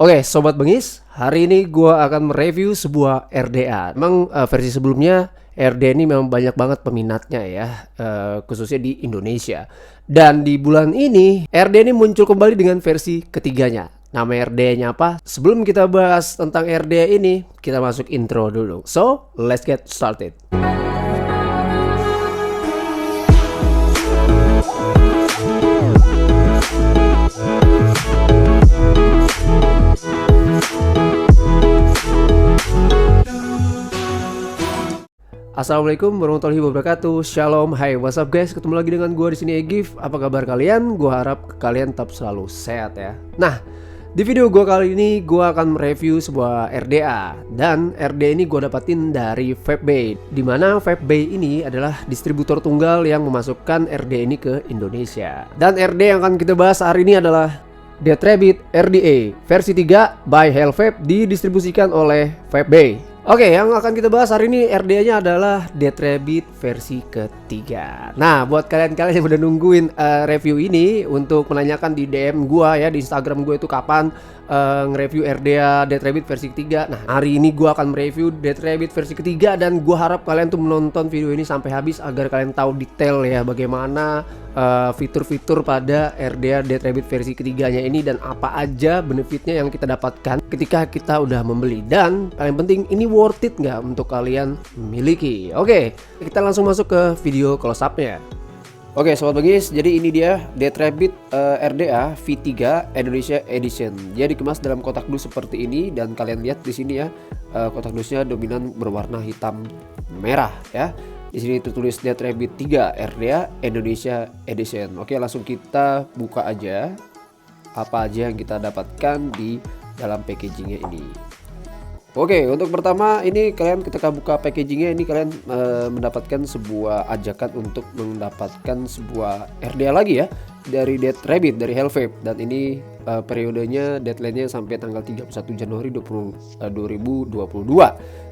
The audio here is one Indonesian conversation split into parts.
Oke, Sobat Bengis, hari ini gua akan mereview sebuah RDA. Memang versi sebelumnya RDA ini memang banyak banget peminatnya ya, khususnya di Indonesia. Dan di bulan ini RDA ini muncul kembali dengan versi ketiganya. Nama RDA-nya apa? Sebelum kita bahas tentang RDA ini, kita masuk intro dulu. So, let's get started. Assalamualaikum warahmatullahi wabarakatuh. Shalom, hai, what's up guys? Ketemu lagi dengan gue di sini Egif. Apa kabar kalian? Gue harap kalian tetap selalu sehat ya. Nah, di video gue kali ini gue akan mereview sebuah RDA. Dan RDA ini gue dapatin dari Vapebay. Dimana Vapebay ini adalah distributor tunggal yang memasukkan RDA ini ke Indonesia. Dan RDA yang akan kita bahas hari ini adalah Dead Rabbit RDA versi 3 by Hellvape, didistribusikan oleh Vapebay. Oke, yang akan kita bahas hari ini RDA-nya adalah Dead Rabbit versi ketiga. Nah, buat kalian-kalian yang udah nungguin review ini untuk menanyakan di DM gua ya, di Instagram gue itu kapan nge-review RDA Dead Rabbit versi ketiga. Nah, hari ini gua akan mereview Dead Rabbit versi ketiga dan gua harap kalian tuh menonton video ini sampai habis agar kalian tahu detail ya bagaimana fitur-fitur pada RDA Dead Rabbit versi ketiganya ini dan apa aja benefitnya yang kita dapatkan ketika kita udah membeli, dan paling penting ini worth it nggak untuk kalian miliki. Oke, kita langsung masuk ke video close up-nya. Oke sobat Bengis, jadi ini dia Dead Rabbit RDA V3 Indonesia Edition. Dia dikemas dalam kotak dus seperti ini dan kalian lihat di sini ya, kotak dusnya dominan berwarna hitam merah ya. Di sini tertulis Dead Rabbit 3 RDA Indonesia Edition. Oke, langsung kita buka aja apa aja yang kita dapatkan di dalam packagingnya ini. Oke, untuk pertama ini kalian ketika buka packagingnya ini kalian mendapatkan sebuah ajakan untuk mendapatkan sebuah RDA lagi ya dari Dead Rabbit dari Hellvape, dan ini periodenya deadline-nya sampai tanggal 31 Januari 2022.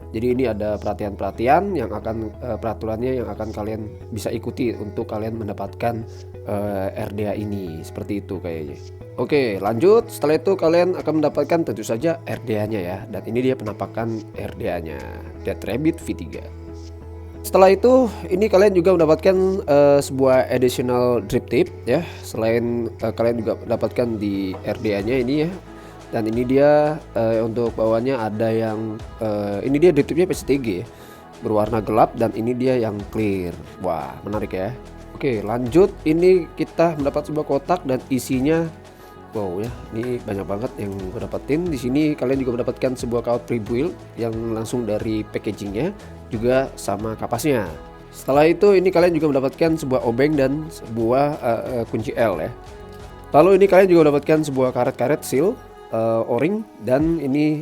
Jadi ini ada perhatian-perhatian yang akan peraturannya yang akan kalian bisa ikuti untuk kalian mendapatkan RDA ini, seperti itu kayaknya. Oke, lanjut. Setelah itu kalian akan mendapatkan tentu saja RDA-nya ya, dan ini dia penampakan RDA-nya Dead Rabbit V3. Setelah itu ini kalian juga mendapatkan sebuah additional drip tip ya. Selain kalian juga mendapatkan di RDA-nya ini ya. Dan ini dia untuk bawahnya ada yang ini dia drip tipnya PCTG berwarna gelap, dan ini dia yang clear. Wah, menarik ya. Oke, lanjut. Ini kita mendapat sebuah kotak dan isinya wow ya, ini banyak banget yang gue dapetin. Di sini kalian juga mendapatkan sebuah kawat pre-build yang langsung dari packagingnya, juga sama kapasnya. Setelah itu ini kalian juga mendapatkan sebuah obeng dan sebuah kunci L ya. Lalu ini kalian juga mendapatkan sebuah karet-karet seal o-ring, dan ini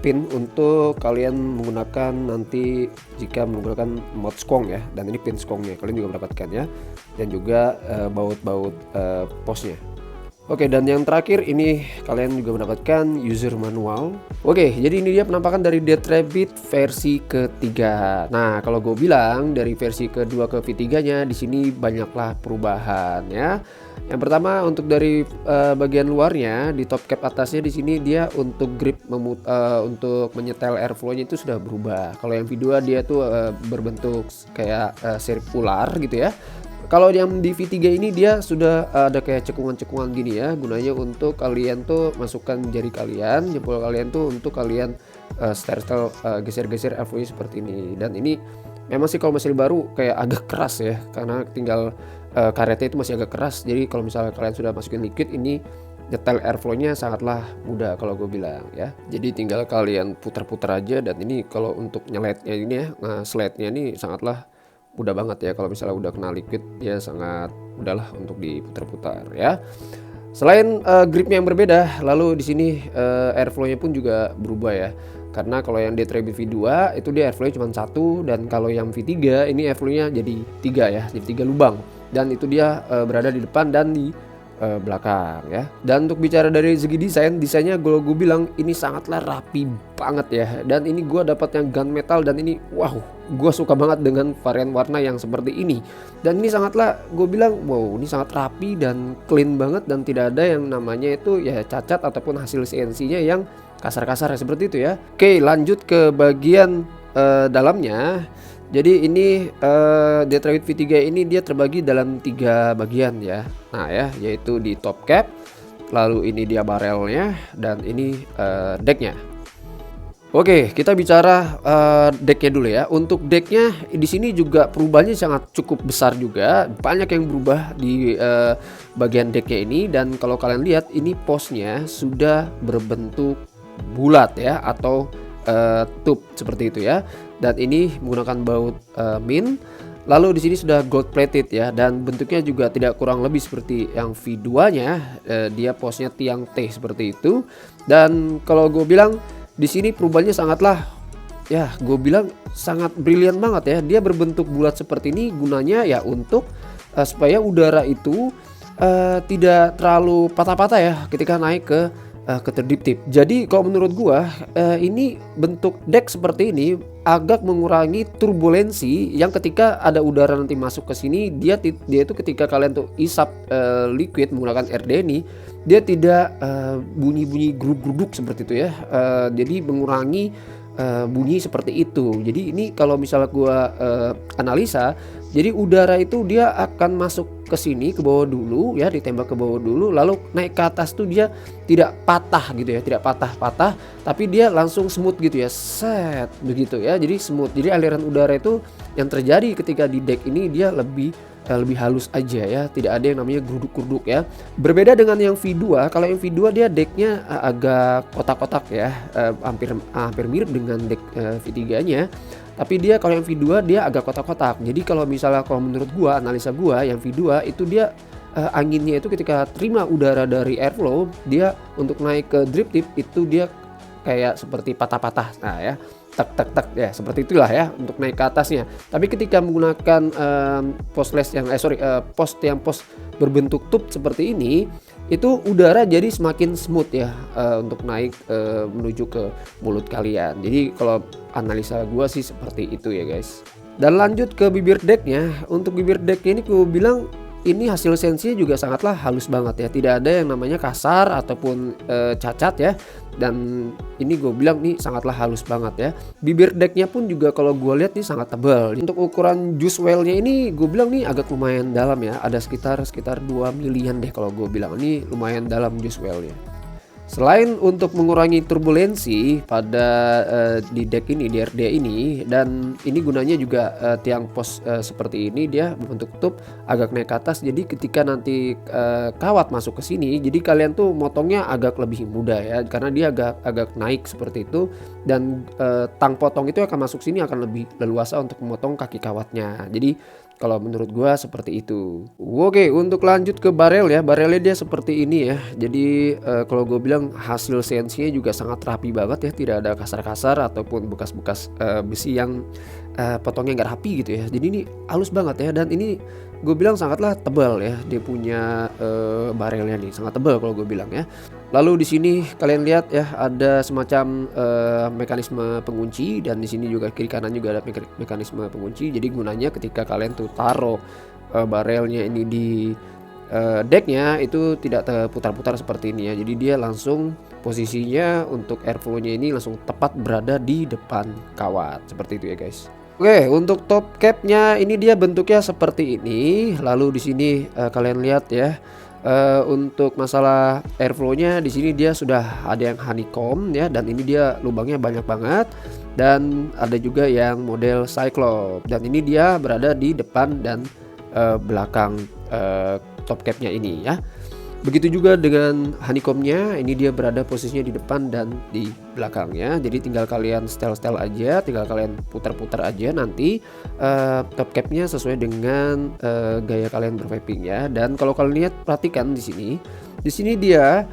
pin untuk kalian menggunakan nanti jika menggunakan mod skong ya, dan ini pin skongnya kalian juga mendapatkan ya, dan juga baut-baut posnya. Oke, dan yang terakhir ini kalian juga mendapatkan user manual. Oke, jadi ini dia penampakan dari Dead Rabbit versi ketiga. Nah, kalau gue bilang dari versi kedua ke V3-nya di sini banyaklah perubahan ya. Yang pertama untuk dari bagian luarnya di top cap atasnya di sini dia untuk grip untuk menyetel airflow-nya itu sudah berubah. Kalau yang V2 dia tuh berbentuk kayak sirkular gitu ya. Kalau yang di V3 ini dia sudah ada kayak cekungan-cekungan gini ya, gunanya untuk kalian tuh masukkan jari kalian, jempol kalian tuh untuk kalian setel geser-geser airflow seperti ini. Dan ini memang sih kalau masih baru kayak agak keras ya, karena tinggal karetnya itu masih agak keras. Jadi kalau misalnya kalian sudah masukin liquid, ini nyetel airflow-nya sangatlah mudah kalau gue bilang ya. Jadi tinggal kalian putar-putar aja, dan ini kalau untuk nyeletnya ini ya, slide-nya ini sangatlah mudah banget ya. Kalau misalnya udah kena liquid ya sangat mudahlah untuk diputar-putar ya. Selain gripnya yang berbeda, lalu di sini airflow-nya pun juga berubah ya. Karena kalau yang Dead Rabbit V2 itu dia airflow-nya cuma 1, dan kalau yang V3 ini airflow-nya jadi 3 ya, jadi 3 lubang. Dan itu dia berada di depan dan di belakang ya. Dan untuk bicara dari segi desainnya gue bilang ini sangatlah rapi banget ya. Dan ini gue dapat yang gunmetal dan ini wow, gue suka banget dengan varian warna yang seperti ini. Dan ini sangatlah gue bilang wow, ini sangat rapi dan clean banget dan tidak ada yang namanya itu ya cacat ataupun hasil CNC-nya yang kasar-kasar seperti itu ya. Oke, lanjut ke bagian dalamnya. Jadi ini Detroit V3 ini dia terbagi dalam 3 bagian ya. Nah ya, yaitu di top cap, lalu ini dia barelnya, dan ini decknya. Oke, kita bicara decknya dulu ya. Untuk decknya di sini juga perubahannya sangat cukup besar juga. Banyak yang berubah di bagian decknya ini. Dan kalau kalian lihat ini posnya sudah berbentuk bulat ya, atau tube seperti itu ya. Dan ini menggunakan baut min. Lalu di sini sudah gold plated ya, dan bentuknya juga tidak kurang lebih seperti yang V2-nya. Dia posnya tiang T seperti itu. Dan kalau gue bilang di sini perubahannya sangatlah ya, gue bilang sangat brilian banget ya. Dia berbentuk bulat seperti ini gunanya ya untuk supaya udara itu tidak terlalu patah-patah ya ketika naik ke tip. Jadi kalau menurut gua ini bentuk deck seperti ini agak mengurangi turbulensi yang ketika ada udara nanti masuk ke sini, dia itu ketika kalian tuh isap liquid menggunakan RD ini, dia tidak bunyi-bunyi geruduk seperti itu ya. Jadi mengurangi bunyi seperti itu. Jadi ini kalau misalnya gua analisa, jadi udara itu dia akan masuk ke sini ke bawah dulu ya, ditembak ke bawah dulu, lalu naik ke atas tuh dia tidak patah gitu ya, tidak patah-patah, tapi dia langsung smooth gitu ya, set begitu ya. Jadi smooth. Jadi aliran udara itu yang terjadi ketika di deck ini dia lebih halus aja ya, tidak ada yang namanya geruduk-geruduk ya. Berbeda dengan yang V2, kalau yang V2 dia decknya agak kotak-kotak ya, hampir mirip dengan deck V3-nya. Tapi dia kalau yang V2 dia agak kotak-kotak. Jadi kalau misalnya kalau menurut gua, analisa gua, yang V2 itu dia anginnya itu ketika terima udara dari airflow, dia untuk naik ke drip tip itu dia kayak seperti patah-patah. Nah ya, tak ya, seperti itulah ya untuk naik ke atasnya. Tapi ketika menggunakan post yang berbentuk tube seperti ini, itu udara jadi semakin smooth ya untuk naik menuju ke mulut kalian. Jadi kalau analisa gua sih seperti itu ya guys. Dan lanjut ke bibir decknya. Untuk bibir decknya ini gue bilang ini hasil sensinya juga sangatlah halus banget ya, tidak ada yang namanya kasar ataupun cacat ya. Dan ini gue bilang nih sangatlah halus banget ya. Bibir decknya pun juga kalau gue lihat nih sangat tebal. Untuk ukuran juice well-nya ini gue bilang nih agak lumayan dalam ya, ada sekitar 2 milian deh kalau gue bilang. Ini lumayan dalam juice well-nya. Selain untuk mengurangi turbulensi pada di deck ini, di RD ini, dan ini gunanya juga tiang pos seperti ini dia berbentuk tube agak naik ke atas. Jadi ketika nanti kawat masuk ke sini, jadi kalian tuh motongnya agak lebih mudah ya, karena dia agak naik seperti itu. Dan tang potong itu akan masuk sini akan lebih leluasa untuk memotong kaki kawatnya. Jadi kalau menurut gua seperti itu. Oke, untuk lanjut ke barel ya. Barelnya dia seperti ini ya. Jadi kalau gue bilang hasil CNC-nya juga sangat rapi banget ya. Tidak ada kasar-kasar ataupun bekas-bekas besi yang potongnya nggak rapi gitu ya. Jadi ini halus banget ya. Dan ini gue bilang sangatlah tebal ya. Dia punya barelnya nih sangat tebal kalau gue bilang ya. Lalu di sini kalian lihat ya ada semacam mekanisme pengunci, dan di sini juga kiri kanan juga ada mekanisme pengunci. Jadi gunanya ketika kalian tuh taruh barelnya ini di decknya itu tidak terputar-putar seperti ini ya. Jadi dia langsung posisinya untuk airflow-nya ini langsung tepat berada di depan kawat seperti itu ya guys. Oke, untuk top cap-nya ini dia bentuknya seperti ini. Lalu di sini kalian lihat ya. Untuk masalah airflow-nya di sini dia sudah ada yang honeycomb ya, dan ini dia lubangnya banyak banget, dan ada juga yang model cyclop, dan ini dia berada di depan dan belakang top cap-nya ini ya. Begitu juga dengan honeycomb-nya, ini dia berada posisinya di depan dan di belakangnya. Jadi tinggal kalian setel aja, tinggal kalian putar-putar aja nanti top cap-nya sesuai dengan gaya kalian bervaping ya. Dan kalau kalian lihat, perhatikan di sini dia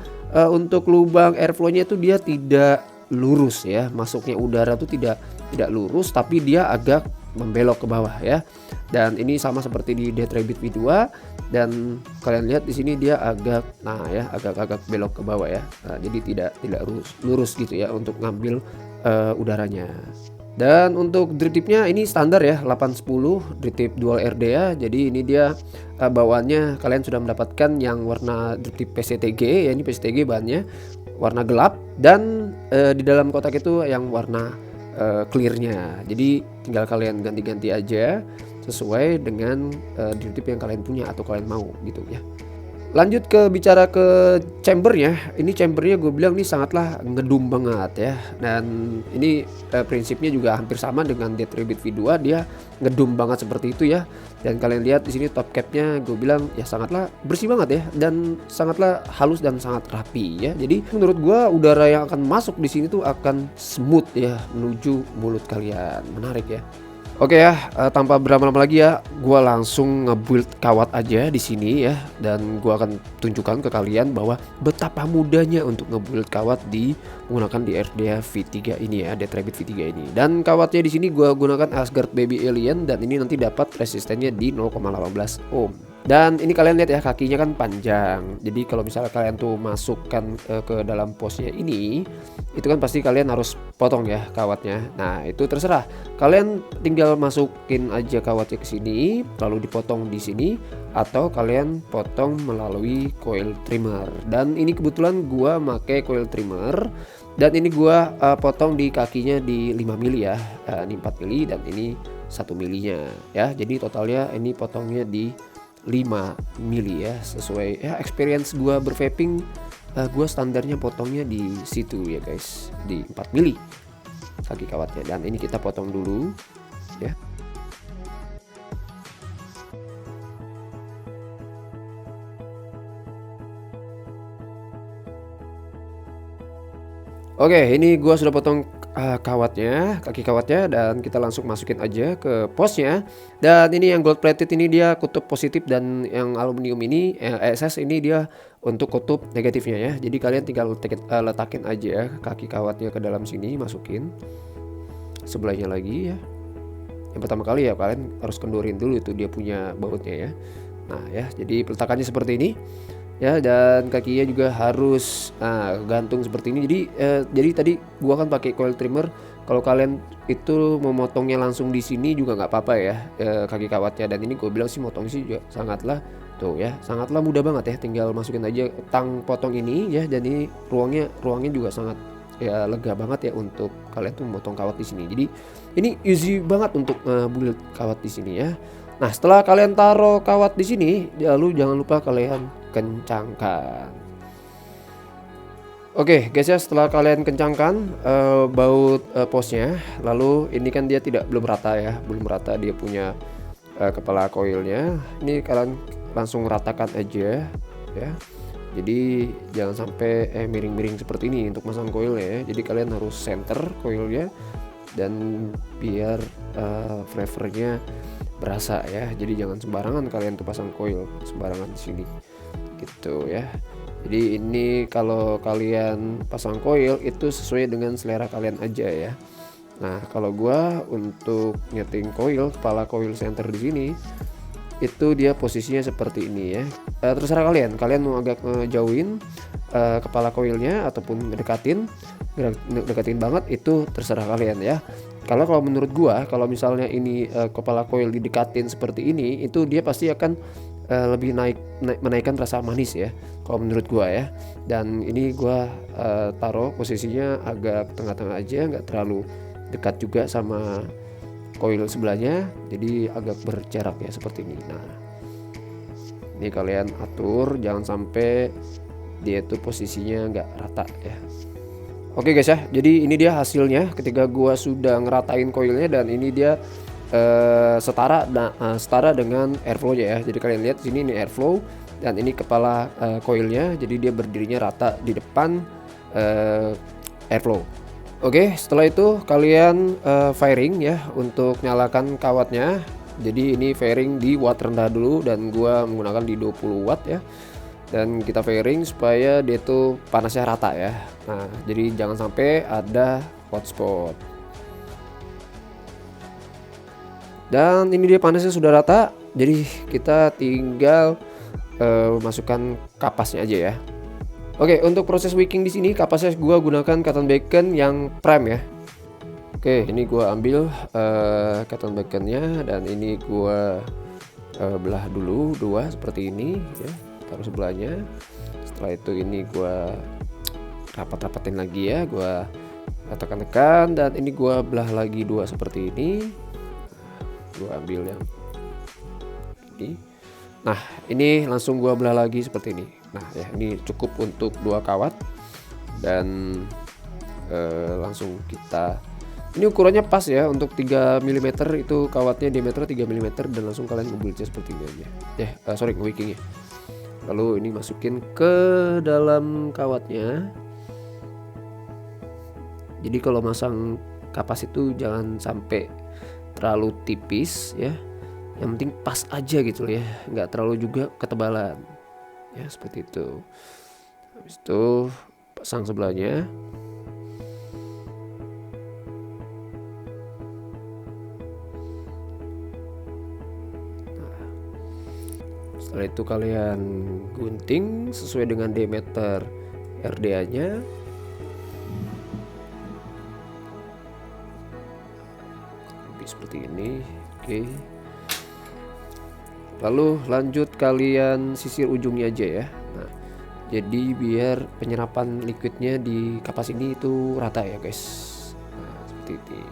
untuk lubang airflow-nya itu dia tidak lurus ya. Masuknya udara tuh tidak lurus, tapi dia agak membelok ke bawah ya. Dan ini sama seperti di Dead Rabbit V2, dan kalian lihat di sini dia agak agak belok ke bawah ya. Nah, jadi tidak lurus gitu ya untuk ngambil udaranya. Dan untuk drip tipnya ini standar ya, 810 drip tip dual RD ya. Jadi ini dia bawaannya kalian sudah mendapatkan yang warna drip tip PCTG ya, ini PCTG bahannya warna gelap, dan di dalam kotak itu yang warna clearnya. Jadi tinggal kalian ganti-ganti aja sesuai dengan drip tip yang kalian punya atau kalian mau gitu ya. Lanjut ke bicara ke chambernya. Ini chambernya gue bilang ini sangatlah ngedum banget ya. Dan ini prinsipnya juga hampir sama dengan Dead Rabbit V2, dia ngedum banget seperti itu ya. Dan kalian lihat di sini top capnya gue bilang ya sangatlah bersih banget ya, dan sangatlah halus dan sangat rapi ya. Jadi menurut gue udara yang akan masuk di sini tuh akan smooth ya menuju mulut kalian. Menarik ya. Oke ya, tanpa berlama-lama lagi ya, gua langsung nge-build kawat aja di sini ya, dan gua akan tunjukkan ke kalian bahwa betapa mudahnya untuk nge-build kawat menggunakan di RDA V3 ini ya, Dead Rabbit V3 ini. Dan kawatnya di sini gua gunakan Asgard Baby Alien, dan ini nanti dapat resistennya di 0,18 ohm. Dan ini kalian lihat ya, kakinya kan panjang. Jadi kalau misalnya kalian tuh masukkan ke dalam posnya ini, itu kan pasti kalian harus potong ya kawatnya. Nah, itu terserah. Kalian tinggal masukin aja kawatnya ke sini, lalu dipotong di sini, atau kalian potong melalui coil trimmer. Dan ini kebetulan gua make coil trimmer, dan ini gua potong di kakinya di 5 mili ya. Ini 4 mili dan ini 1 milinya ya. Jadi totalnya ini potongnya di 5 mili ya, sesuai ya experience gua bervaping. Gua standarnya potongnya di situ ya guys, di 4 mili kaki kawatnya. Dan ini kita potong dulu ya. Oke, ini gua sudah potong kaki kawatnya, dan kita langsung masukin aja ke posnya. Dan ini yang gold plated ini dia kutub positif, dan yang aluminium ini SS ini dia untuk kutub negatifnya ya. Jadi kalian tinggal letakin aja kaki kawatnya ke dalam sini, masukin sebelahnya lagi ya. Yang pertama kali ya kalian harus kendorin dulu itu dia punya bautnya ya. Nah ya, jadi peletakannya seperti ini ya, dan kakinya juga harus gantung seperti ini. Jadi tadi gua kan pakai coil trimmer. Kalau kalian itu memotongnya langsung di sini juga nggak apa-apa ya, kaki kawatnya. Dan ini gue bilang sih motong sih juga sangatlah tuh ya, sangatlah mudah banget ya, tinggal masukin aja tang potong ini ya. Dan ini ruangnya juga sangat ya lega banget ya untuk kalian tuh memotong kawat di sini. Jadi ini easy banget untuk build kawat di sini ya. Nah, setelah kalian taruh kawat di sini, lalu jangan lupa kalian kencangkan. Oke guys ya, setelah kalian kencangkan baut posnya, lalu ini kan dia belum rata ya, belum rata dia punya kepala koilnya. Ini kalian langsung ratakan aja ya. Jadi jangan sampai miring-miring seperti ini untuk masang koilnya ya. Jadi kalian harus center koilnya, dan biar flavornya berasa ya. Jadi jangan sembarangan kalian tuh pasang coil sembarangan di sini gitu ya. Jadi ini kalau kalian pasang coil itu sesuai dengan selera kalian aja ya. Nah, kalau gua untuk nyeting coil, kepala coil center di sini itu dia posisinya seperti ini ya. Terserah kalian mau agak ngejauhin kepala coilnya ataupun ngedekatin banget, itu terserah kalian ya. Kalau menurut gua, kalau misalnya ini kepala coil didekatin seperti ini, itu dia pasti akan lebih menaikkan rasa manis ya, kalau menurut gua ya. Dan ini gua taruh posisinya agak tengah-tengah aja, nggak terlalu dekat juga sama coil sebelahnya, jadi agak berjarak ya seperti ini. Nah, ini kalian atur jangan sampai dia tuh posisinya nggak rata ya. Oke guys ya, jadi ini dia hasilnya ketika gua sudah ngeratain coilnya, dan ini dia setara dengan airflow ya. Jadi kalian lihat sini ini airflow, dan ini kepala coilnya, jadi dia berdirinya rata di depan airflow. Oke, setelah itu kalian firing ya untuk nyalakan kawatnya. Jadi ini firing di watt rendah dulu, dan gua menggunakan di 20 watt ya. Dan kita firing supaya dia tuh panasnya rata ya. Nah, jadi jangan sampai ada hot spot. Dan ini dia panasnya sudah rata, jadi kita tinggal masukkan kapasnya aja ya. Oke, untuk proses wicking di sini kapasnya gua gunakan cotton bacon yang prime ya. Oke, ini gua ambil cotton baconnya dan ini gua belah dulu dua seperti ini ya, taruh sebelahnya. Setelah itu ini gua rapat-rapatin lagi ya, gua tekan-tekan, dan ini gua belah lagi dua seperti ini. Gua ambil yang ini. Nah, ini langsung gua belah lagi seperti ini. Nah ya, ini cukup untuk dua kawat, dan langsung kita, ini ukurannya pas ya, untuk 3 mm itu kawatnya diameter 3 mm, dan langsung kalian ngebuildnya seperti ini aja sorry, wickingnya. Lalu ini masukin ke dalam kawatnya. Jadi kalau masang kapas itu jangan sampai terlalu tipis ya, yang penting pas aja gitu ya, nggak terlalu juga ketebalan ya, seperti itu. Habis itu pasang sebelahnya. Setelah itu kalian gunting sesuai dengan diameter RDA-nya. Seperti ini. Oke. Lalu lanjut kalian sisir ujungnya aja ya. Nah, jadi biar penyerapan liquidnya di kapas ini itu rata ya guys. Nah, seperti ini.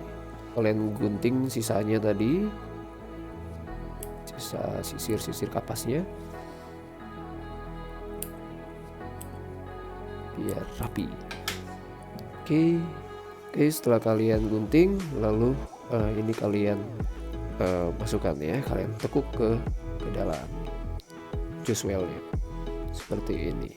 Kalian gunting sisanya tadi, sisa sisir kapasnya, biar rapi. Oke, setelah kalian gunting, lalu ini kalian masukkan ya, kalian tekuk ke dalam juice well-nya seperti ini.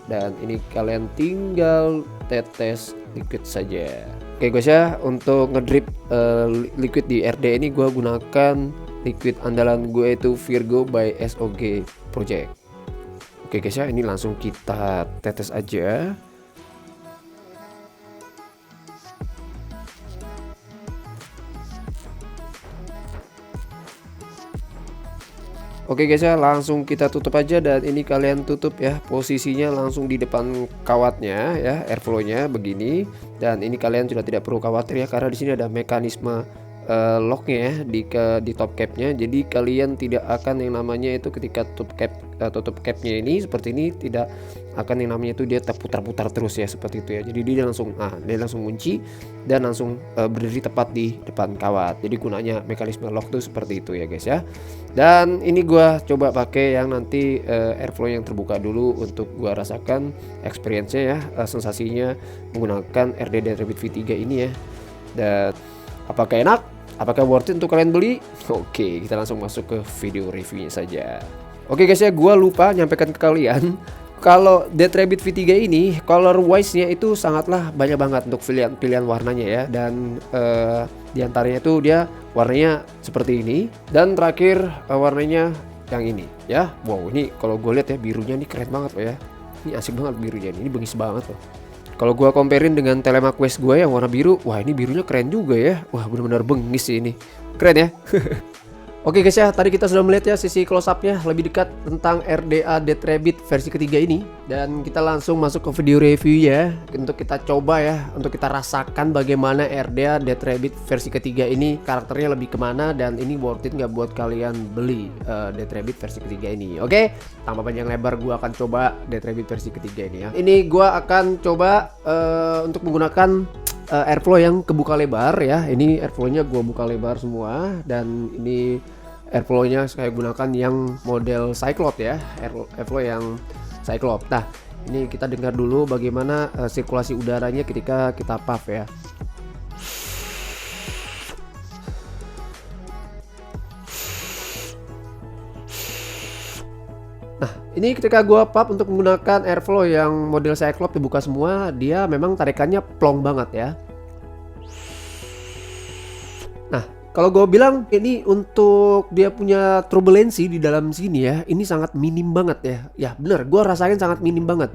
Dan ini kalian tinggal tetes liquid saja. Oke guys ya, untuk ngedrip liquid di RD ini gue gunakan liquid andalan gue, itu Virgo by SOG Project. Oke guys ya, ini langsung kita tetes aja. Oke guys ya, langsung kita tutup aja, dan ini kalian tutup ya, posisinya langsung di depan kawatnya ya, airflow-nya begini. Dan ini kalian sudah tidak perlu khawatir ya, karena di sini ada mekanisme locknya ya di top capnya. Jadi kalian tidak akan yang namanya itu ketika tutup capnya ini seperti ini, tidak akan yang namanya itu dia terputar-putar terus ya, seperti itu ya. Jadi dia langsung kunci dan langsung berdiri tepat di depan kawat. Jadi gunanya mekanisme lock tuh seperti itu ya guys ya. Dan ini gua coba pakai yang nanti airflow yang terbuka dulu untuk gua rasakan experience-nya ya, sensasinya menggunakan RD Rabbit V3 ini ya. Dan apakah enak? Apakah worth it untuk kalian beli? Oke, kita langsung masuk ke video reviewnya saja. Oke guys ya, gua lupa nyampaikan ke kalian kalau Dead Rabbit V3 ini color wise-nya itu sangatlah banyak banget untuk pilihan warnanya ya. Dan diantaranya itu dia warnanya seperti ini, dan terakhir warnanya yang ini ya. Wow, ini kalau gue lihat ya, birunya ini keren banget loh ya. Ini asik banget birunya, ini bengis banget loh. Kalau gua comparein dengan Telema Quest gue yang warna biru, wah ini birunya keren juga ya. Wah benar-benar bengis sih ini. Keren ya. Oke guys ya, tadi kita sudah melihat ya sisi close up-nya lebih dekat tentang RDA Dead Rabbit versi ketiga ini. Dan kita langsung masuk ke video review ya, untuk kita coba ya, untuk kita rasakan bagaimana RDA Dead Rabbit versi ketiga ini karakternya lebih kemana, dan ini worth it nggak buat kalian beli Dead Rabbit versi ketiga ini. Oke, tanpa panjang lebar gua akan coba Dead Rabbit versi ketiga ini ya. Ini gua akan coba untuk menggunakan airflow yang kebuka lebar ya. Ini airflow-nya gua buka lebar semua, dan ini airflow-nya saya gunakan yang model Cyclops ya, airflow yang Cyclops. Nah, ini kita dengar dulu bagaimana sirkulasi udaranya ketika kita puff ya. Nah, ini ketika gua puff untuk menggunakan airflow yang model Cyclops dibuka semua, dia memang tarikannya plong banget ya. Nah, kalau gue bilang ini untuk dia punya turbulensi di dalam sini ya, ini sangat minim banget ya. Ya bener, gue rasain sangat minim banget.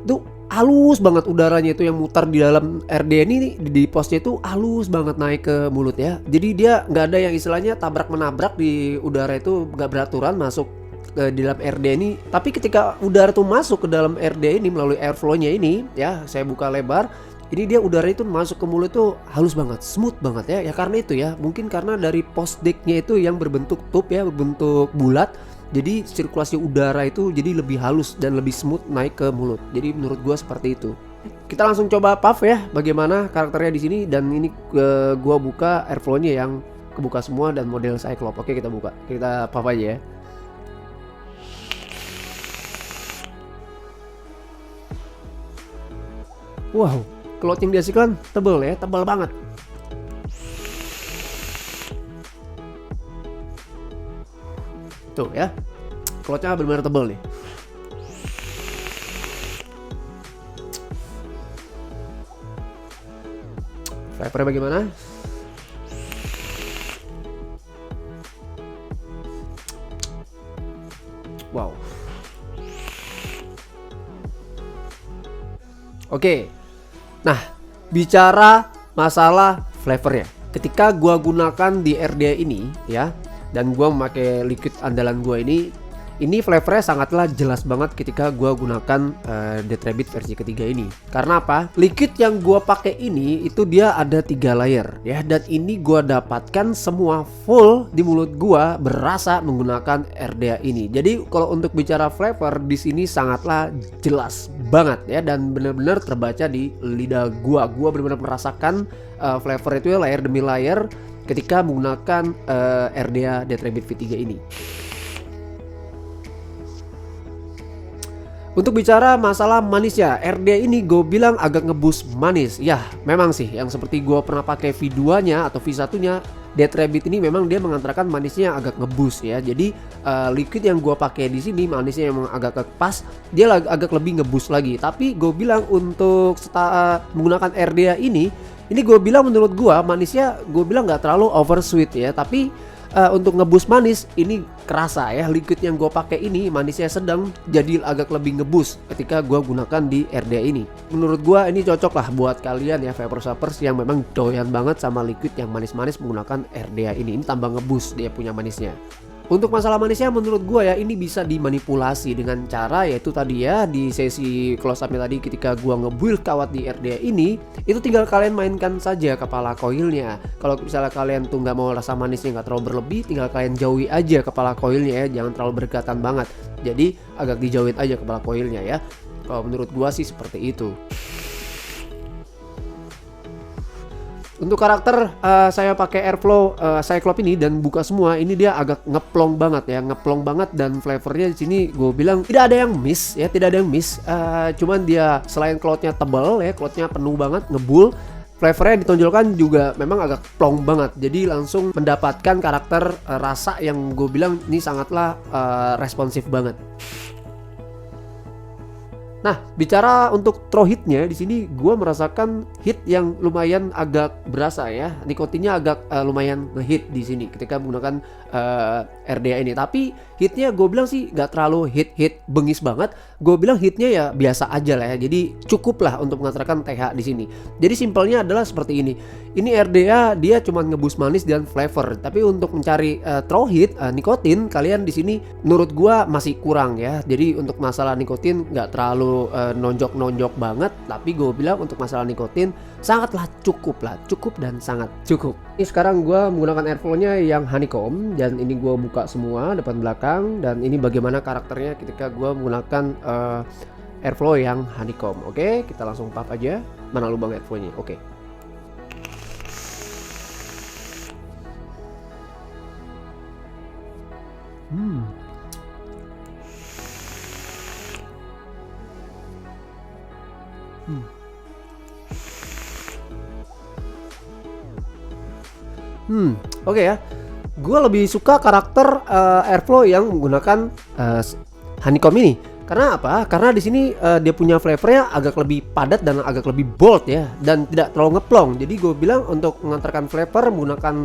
Tuh halus banget udaranya itu yang mutar di dalam RD ini di posnya itu halus banget naik ke mulut ya. Jadi dia nggak ada yang istilahnya tabrak menabrak di udara itu, nggak beraturan masuk ke dalam RD ini. Tapi ketika udara tuh masuk ke dalam RD ini melalui airflow-nya ini ya, saya buka lebar, ini dia udara itu masuk ke mulut tuh halus banget, smooth banget ya. Ya karena itu ya, mungkin karena dari post deck-nya itu yang berbentuk tube ya, berbentuk bulat. Jadi sirkulasi udara itu jadi lebih halus dan lebih smooth naik ke mulut. Jadi menurut gua seperti itu. Kita langsung coba puff ya, bagaimana karakternya di sini. Dan ini gua buka airflow-nya yang kebuka semua dan model Cyclops. Oke, kita buka. Kita puff aja ya. Wow, cloud yang dihasilkan tebal ya, tebal banget. Tuh ya, cloudnya benar-benar tebal nih. Flavornya bagaimana? Wow. Oke. Nah, bicara masalah flavornya. Ketika gua gunakan di RDA ini ya, dan gua memakai liquid andalan gua ini flavornya sangatlah jelas banget ketika gua gunakan Dead Rabbit versi ketiga ini. Karena apa? Liquid yang gua pakai ini itu dia ada 3 layer ya, dan ini gua dapatkan semua full di mulut gua berasa menggunakan RDA ini. Jadi kalau untuk bicara flavor di sini sangatlah jelas banget ya, dan benar-benar terbaca di lidah gua. Gua benar-benar merasakan flavor itu ya, layer demi layer ketika menggunakan RDA Dead Rabbit V3 ini. Untuk bicara masalah manisnya, RDA ini gue bilang agak ngeboost manis. Ya, memang sih yang seperti gue pernah pakai V2-nya atau V1-nya, Dead Rabbit ini memang dia mengantarkan manisnya agak ngeboost ya. Jadi liquid yang gue pakai di sini manisnya emang agak pas, dia agak lebih ngeboost lagi. Tapi gue bilang untuk menggunakan RDA ini gue bilang menurut gue manisnya gue bilang nggak terlalu over sweet ya. Tapi untuk ngeboost manis ini kerasa ya, liquid yang gue pakai ini manisnya sedang, jadi agak lebih ngeboost ketika gue gunakan di RDA ini. Menurut gue ini cocok lah buat kalian ya vapor shoppers yang memang doyan banget sama liquid yang manis-manis menggunakan RDA ini tambah ngeboost dia punya manisnya. Untuk masalah manisnya menurut gue ya ini bisa dimanipulasi dengan cara yaitu tadi ya di sesi close up-nya tadi ketika gue nge-build kawat di RDA ini, itu tinggal kalian mainkan saja kepala koilnya. Kalau misalnya kalian tuh nggak mau rasa manisnya nggak terlalu berlebih, tinggal kalian jauhi aja kepala koilnya ya, jangan terlalu berdekatan banget. Jadi agak dijauhin aja kepala koilnya ya. Kalau menurut gue sih seperti itu. Untuk karakter saya pakai airflow Cyclops ini dan buka semua, ini dia agak ngeplong banget ya, ngeplong banget, dan flavornya di sini gue bilang tidak ada yang miss ya, tidak ada yang miss. Cuman dia selain cloudnya tebal ya, cloudnya penuh banget, ngebul, flavornya ditonjolkan juga memang agak plong banget. Jadi langsung mendapatkan karakter rasa yang gue bilang ini sangatlah responsif banget. Nah, bicara untuk throw hitnya di sini gue merasakan hit yang lumayan agak berasa ya. Nikotinnya agak lumayan ngehit di sini ketika menggunakan RDA ini. Tapi hitnya gue bilang sih gak terlalu hit bengis banget. Gue bilang hitnya ya biasa aja lah ya. Jadi cukup lah untuk mengantarkan TH di sini. Jadi simpelnya adalah seperti ini. Ini RDA dia cuma ngeboost manis dan flavor. Tapi untuk mencari throw hit nikotin, kalian di sini menurut gue masih kurang ya. Jadi untuk masalah nikotin gak terlalu nonjok banget, tapi gue bilang untuk masalah nikotin sangatlah cukup dan sangat cukup. Ini sekarang gue menggunakan airflow-nya yang honeycomb, dan ini gue buka semua depan belakang, dan ini bagaimana karakternya ketika gue menggunakan airflow yang honeycomb. Oke, kita langsung puff aja. Mana lubang airflow-nya? Oke. Oke ya. Gue lebih suka karakter airflow yang menggunakan honeycomb ini. Karena apa? Karena di sini dia punya flavornya agak lebih padat dan agak lebih bold ya, dan tidak terlalu ngeplong. Jadi gue bilang untuk mengantarkan flavor menggunakan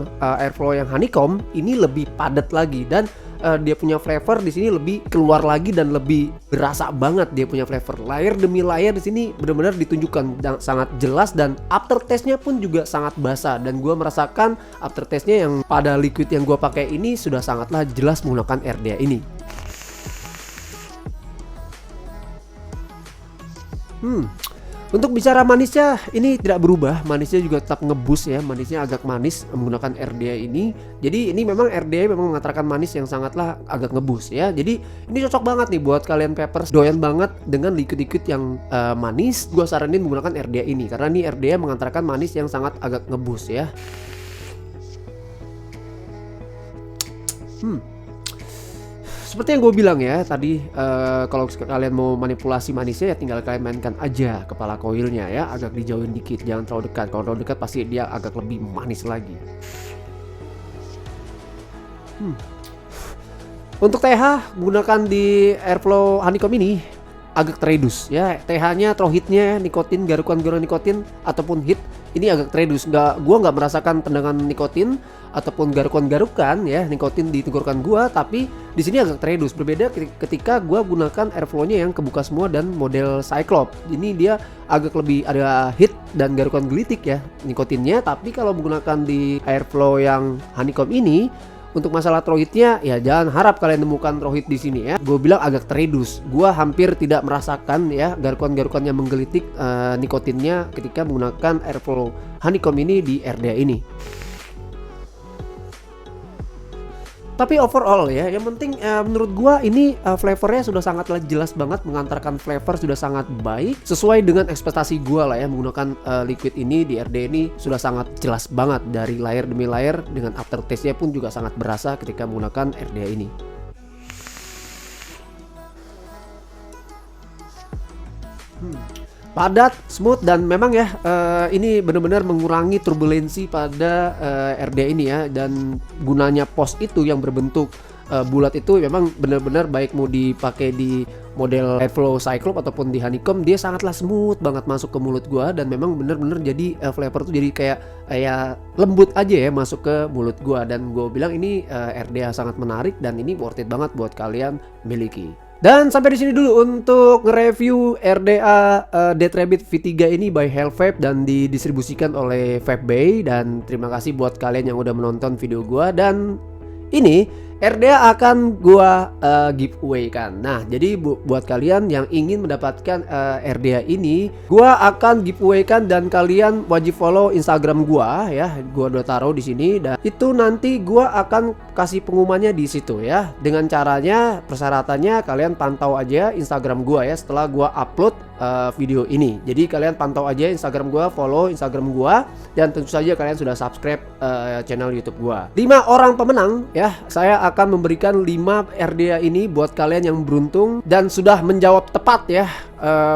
airflow yang honeycomb ini lebih padat lagi dan dia punya flavor di sini lebih keluar lagi dan lebih berasa banget dia punya flavor. Layer demi layer di sini benar-benar ditunjukkan sangat jelas, dan aftertaste-nya pun juga sangat basah, dan gua merasakan aftertaste-nya yang pada liquid yang gua pakai ini sudah sangatlah jelas menggunakan RDA ini. Untuk bicara manisnya, ini tidak berubah. Manisnya juga tetap ngebus ya. Manisnya agak manis menggunakan RDA ini. Jadi ini memang RDA memang mengatakan manis yang sangatlah agak ngebus ya. Jadi ini cocok banget nih buat kalian peppers doyan banget dengan liquid-liquid yang manis. Gua saranin menggunakan RDA ini karena ini RDA mengantarkan manis yang sangat agak ngebus ya. Seperti yang gue bilang ya tadi, kalau kalian mau manipulasi manisnya ya tinggal kalian mainkan aja kepala koilnya ya, agak dijauhin dikit, jangan terlalu dekat. Kalau terlalu dekat pasti dia agak lebih manis lagi. Untuk TH gunakan di Airflow Honeycomb ini agak terredus ya, TH-nya atau hitnya, nikotin, garukan-garukan nikotin ataupun hit ini agak terredus. Gua nggak merasakan tendangan nikotin ataupun garukan-garukan ya nikotin di tenggorokan gua, tapi di sini agak terredus. Berbeda ketika gua gunakan airflow-nya yang kebuka semua dan model Cyclops. Ini dia agak lebih ada hit dan garukan gelitik ya nikotinnya, tapi kalau menggunakan di airflow yang honeycomb ini, untuk masalah throw-hitnya ya jangan harap kalian temukan throw-hit di sini ya. Gue bilang agak terredus. Gue hampir tidak merasakan ya garukan-garukan yang menggelitik nikotinnya ketika menggunakan airflow honeycomb ini di RDA ini. Tapi overall ya, yang penting menurut gua ini flavornya sudah sangatlah jelas banget, mengantarkan flavor sudah sangat baik sesuai dengan ekspektasi gua lah ya. Menggunakan liquid ini di RD ini sudah sangat jelas banget dari layer demi layer, dengan aftertaste-nya pun juga sangat berasa ketika menggunakan RDA ini. Padat, smooth, dan memang ya ini benar-benar mengurangi turbulensi pada RDA ini ya. Dan gunanya post itu yang berbentuk bulat itu memang benar-benar baik mau dipakai di model Airflow Cyclops ataupun di Honeycomb, dia sangatlah smooth banget masuk ke mulut gua, dan memang benar-benar jadi flavor tuh jadi kayak lembut aja ya masuk ke mulut gua. Dan gua bilang ini RDA sangat menarik dan ini worth it banget buat kalian miliki. Dan sampai di sini dulu untuk nge-review RDA Dead Rabbit V3 ini by Hellvape dan didistribusikan oleh Vapebay. Dan terima kasih buat kalian yang udah menonton video gua, dan ini RDA akan gua giveaway kan. Nah, jadi buat kalian yang ingin mendapatkan RDA ini, gua akan giveaway kan, dan kalian wajib follow Instagram gua ya. Gua udah taruh di sini, dan itu nanti gua akan kasih pengumumannya di situ ya. Dengan caranya, persyaratannya kalian pantau aja Instagram gua ya setelah gua upload video ini. Jadi kalian pantau aja Instagram gua, follow Instagram gua, dan tentu saja kalian sudah subscribe channel YouTube gua. 5 orang pemenang ya, saya akan memberikan 5 RDA ini buat kalian yang beruntung dan sudah menjawab tepat ya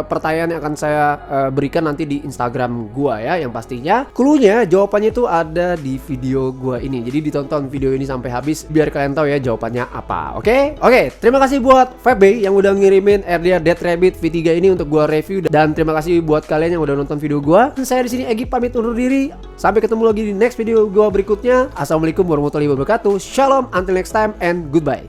pertanyaan yang akan saya berikan nanti di Instagram gua ya. Yang pastinya cluenya jawabannya itu ada di video gua ini. Jadi ditonton video ini sampai habis biar kalian tahu ya jawabannya apa. Oke, terima kasih buat Vapebay yang udah ngirimin RDA Dead Rabbit V3 ini untuk gua review, dan terima kasih buat kalian yang udah nonton video gua. Saya di sini Egy pamit undur diri. Sampai ketemu lagi di next video gua berikutnya. Assalamualaikum warahmatullahi wabarakatuh. Shalom, until next time and goodbye.